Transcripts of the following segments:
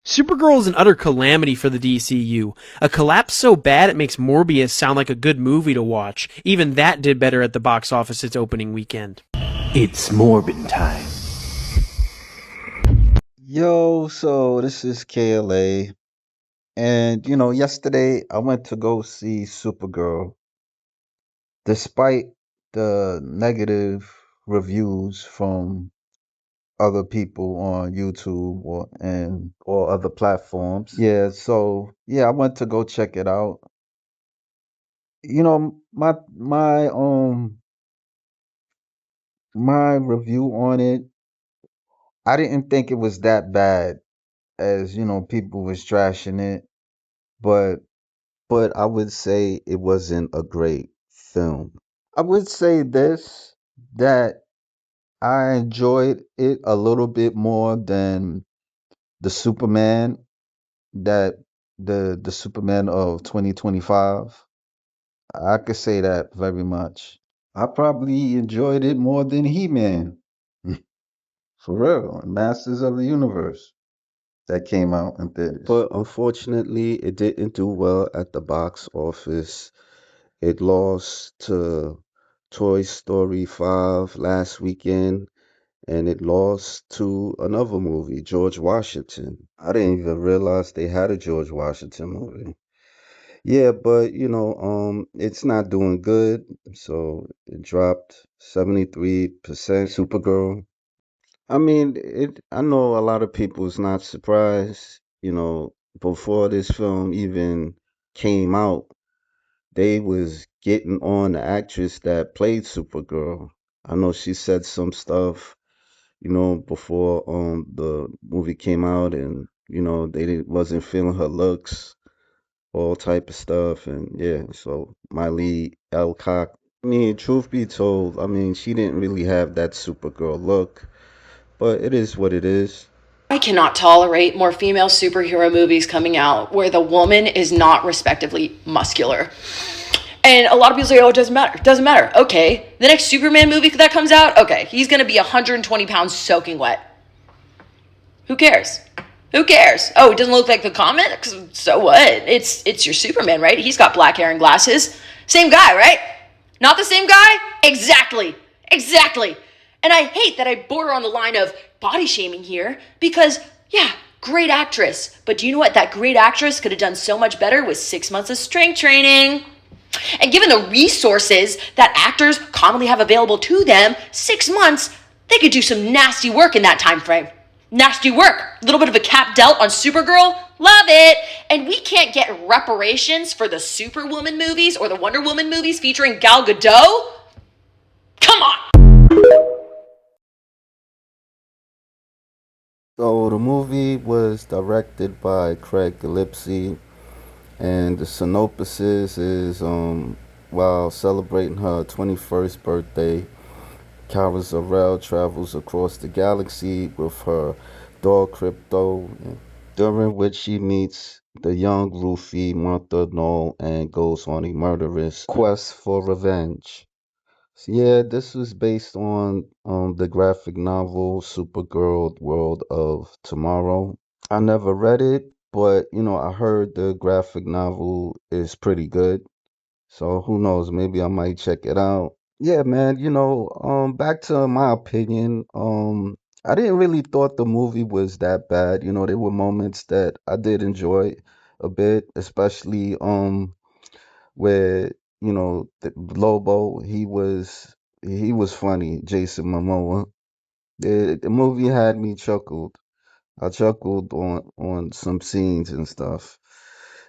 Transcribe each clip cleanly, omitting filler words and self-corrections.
Supergirl is an utter calamity for the DCU. A collapse so bad it makes Morbius sound like a good movie to watch. Even that did better at the box office its opening weekend. It's Morbin time. Yo, so this is KLA. And yesterday I went to go see Supergirl. Despite the negative reviews from other people on YouTube or other platforms. Yeah, so yeah, I went to go check it out. My review on it, I didn't think it was that bad as, people was trashing it, but I would say it wasn't a great film. I would say this, that I enjoyed it a little bit more than the Superman that the Superman of 2025. I could say that very much. I probably enjoyed it more than He-Man. For real, Masters of the Universe that came out in theaters. But unfortunately, it didn't do well at the box office. It lost to Toy Story 5 last weekend, and it lost to another movie, George Washington. I didn't even realize they had a George Washington movie. Yeah, but it's not doing good. So it dropped 73%. Supergirl. I mean, I know a lot of people is not surprised, before this film even came out, they was getting on the actress that played Supergirl. I know she said some stuff, before the movie came out, and they wasn't feeling her looks, all type of stuff, and yeah. So Miley Alcock. I mean, truth be told, I mean she didn't really have that Supergirl look, but it is what it is. I cannot tolerate more female superhero movies coming out where the woman is not respectively muscular. And a lot of people say, oh, it doesn't matter. It doesn't matter. Okay. The next Superman movie that comes out, okay, he's going to be 120 pounds soaking wet. Who cares? Who cares? Oh, it doesn't look like the comics? So what? It's your Superman, right? He's got black hair and glasses. Same guy, right? Not the same guy? Exactly. Exactly. And I hate that I border on the line of body shaming here because, yeah, great actress. But do you know what? That great actress could have done so much better with 6 months of strength training. And given the resources that actors commonly have available to them, 6 months, they could do some nasty work in that time frame. Nasty work. A little bit of a cap dealt on Supergirl. Love it. And we can't get reparations for the Superwoman movies or the Wonder Woman movies featuring Gal Gadot? Come on. So the movie was directed by Craig Gillespie, and the synopsis is while celebrating her 21st birthday, Kara Zor-El travels across the galaxy with her dog Crypto, during which she meets the young Luffy, Martha Null, and goes on a murderous quest for revenge. So yeah, this was based on the graphic novel Supergirl World of Tomorrow. I never read it, but I heard the graphic novel is pretty good. So who knows, maybe I might check it out. Yeah, man, back to my opinion, I didn't really thought the movie was that bad. There were moments that I did enjoy a bit, especially where, the Lobo, he was funny, Jason Momoa. The movie had me chuckled. I chuckled on some scenes and stuff.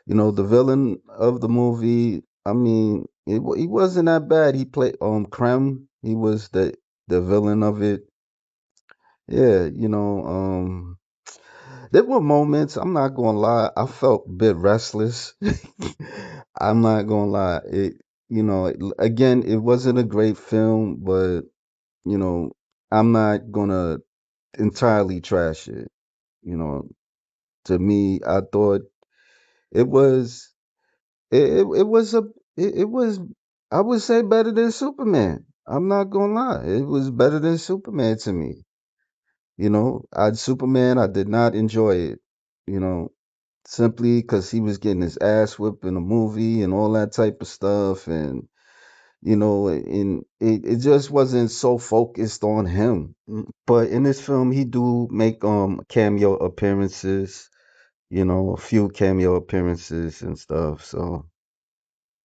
The villain of the movie, I mean, he wasn't that bad. He played Krem. He was the villain of it. Yeah, there were moments, I'm not gonna lie, I felt a bit restless. I'm not gonna lie. Again, it wasn't a great film, but you know, I'm not gonna entirely trash it. You know, to me, I thought it was it was it was, I would say, better than Superman. I'm not gonna lie, it was better than Superman to me. I Superman, I did not enjoy it. you know, simply because he was getting his ass whipped in a movie and all that type of stuff. And, and it just wasn't so focused on him. But in this film, he do make cameo appearances, a few cameo appearances and stuff. So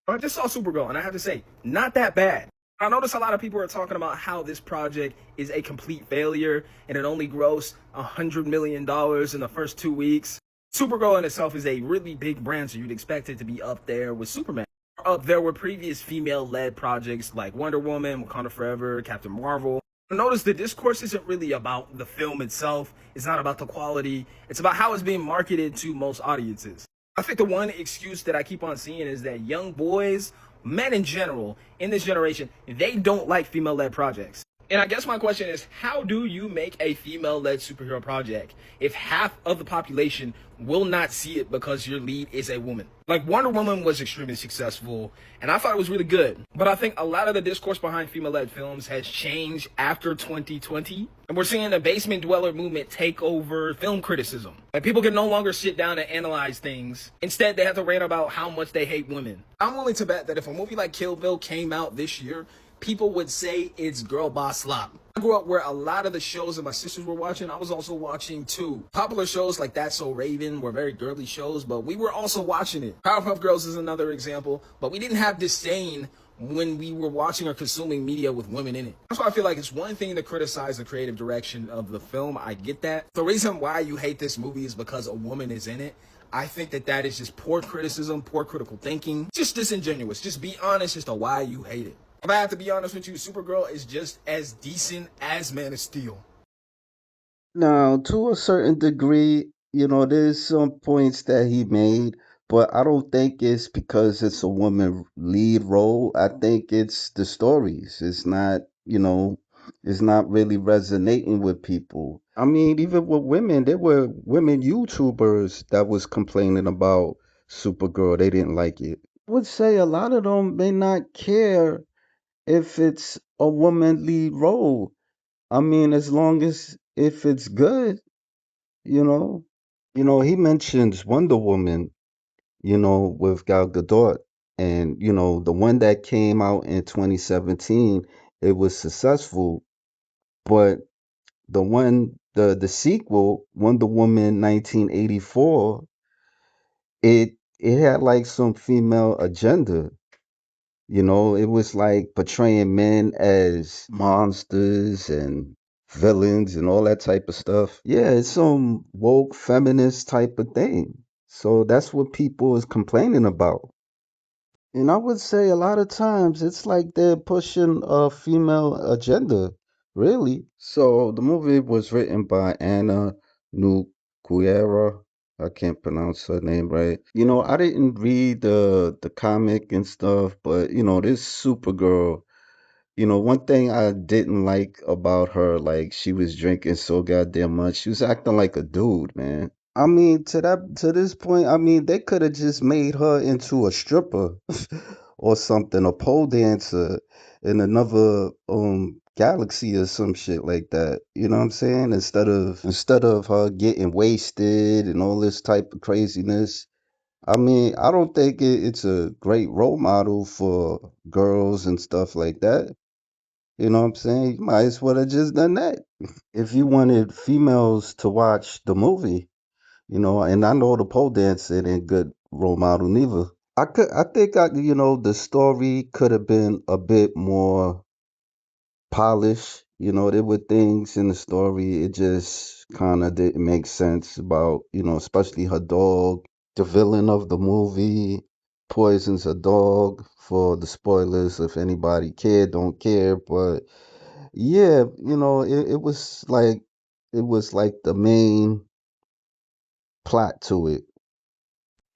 I just saw Supergirl, and I have to say, not that bad. I noticed a lot of people are talking about how this project is a complete failure and it only grossed $100 million in the first 2 weeks. Supergirl in itself is a really big brand, so you'd expect it to be up there with Superman. Up there were previous female-led projects like Wonder Woman, Wakanda Forever, Captain Marvel. Notice the discourse isn't really about the film itself. It's not about the quality. It's about how it's being marketed to most audiences. I think the one excuse that I keep on seeing is that young boys, men in general, in this generation, they don't like female-led projects. And I guess my question is, how do you make a female-led superhero project if half of the population will not see it because your lead is a woman? Like, Wonder Woman was extremely successful, and I thought it was really good. But I think a lot of the discourse behind female-led films has changed after 2020. And we're seeing the basement dweller movement take over film criticism. Like, people can no longer sit down and analyze things. Instead, they have to rant about how much they hate women. I'm willing to bet that if a movie like Kill Bill came out this year, people would say it's girl boss slop. I grew up where a lot of the shows that my sisters were watching, I was also watching too. Popular shows like That's So Raven were very girly shows, but we were also watching it. Powerpuff Girls is another example, but we didn't have disdain when we were watching or consuming media with women in it. That's why I feel like it's one thing to criticize the creative direction of the film. I get that. The reason why you hate this movie is because a woman is in it. I think that is just poor criticism, poor critical thinking, just disingenuous. Just be honest as to why you hate it. If I have to be honest with you, Supergirl is just as decent as Man of Steel. now, to a certain degree, there's some points that he made, but I don't think it's because it's a woman lead role. I think it's the stories. It's not really resonating with people. I mean, even with women, there were women YouTubers that was complaining about Supergirl. They didn't like it. I would say a lot of them may not care if it's a woman lead role. I mean, as long as if it's good, you know. He mentions Wonder Woman, with Gal Gadot, and the one that came out in 2017, it was successful, but the sequel, Wonder Woman 1984, it had like some female agenda. It was like portraying men as monsters and villains and all that type of stuff. Yeah, it's some woke feminist type of thing. So that's what people is complaining about. And I would say a lot of times it's like they're pushing a female agenda, really. So the movie was written by Anna Nukuera. I can't pronounce her name right. I didn't read the comic and stuff, but this Supergirl, one thing I didn't like about her, like she was drinking so goddamn much. She was acting like a dude, man. I mean, to this point, I mean, they could have just made her into a stripper or something, a pole dancer in another galaxy or some shit like that. You know what I'm saying? Instead of her getting wasted and all this type of craziness. I mean, I don't think it's a great role model for girls and stuff like that. You know what I'm saying? You might as well have just done that. If you wanted females to watch the movie, and I know the pole dancing ain't good role model neither. I think the story could have been a bit more polished. There were things in the story it just kind of didn't make sense about, especially her dog. The villain of the movie poisons a dog for the spoilers if anybody care, don't care, but yeah, it was like the main plot to it.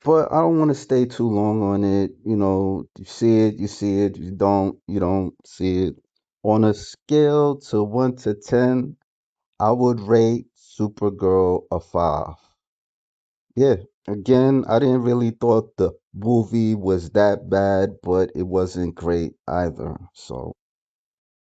But I don't want to stay too long on it. You see it, you see it. You don't see it. On a scale to 1 to 10, I would rate Supergirl a 5. Yeah. Again, I didn't really thought the movie was that bad, but it wasn't great either. So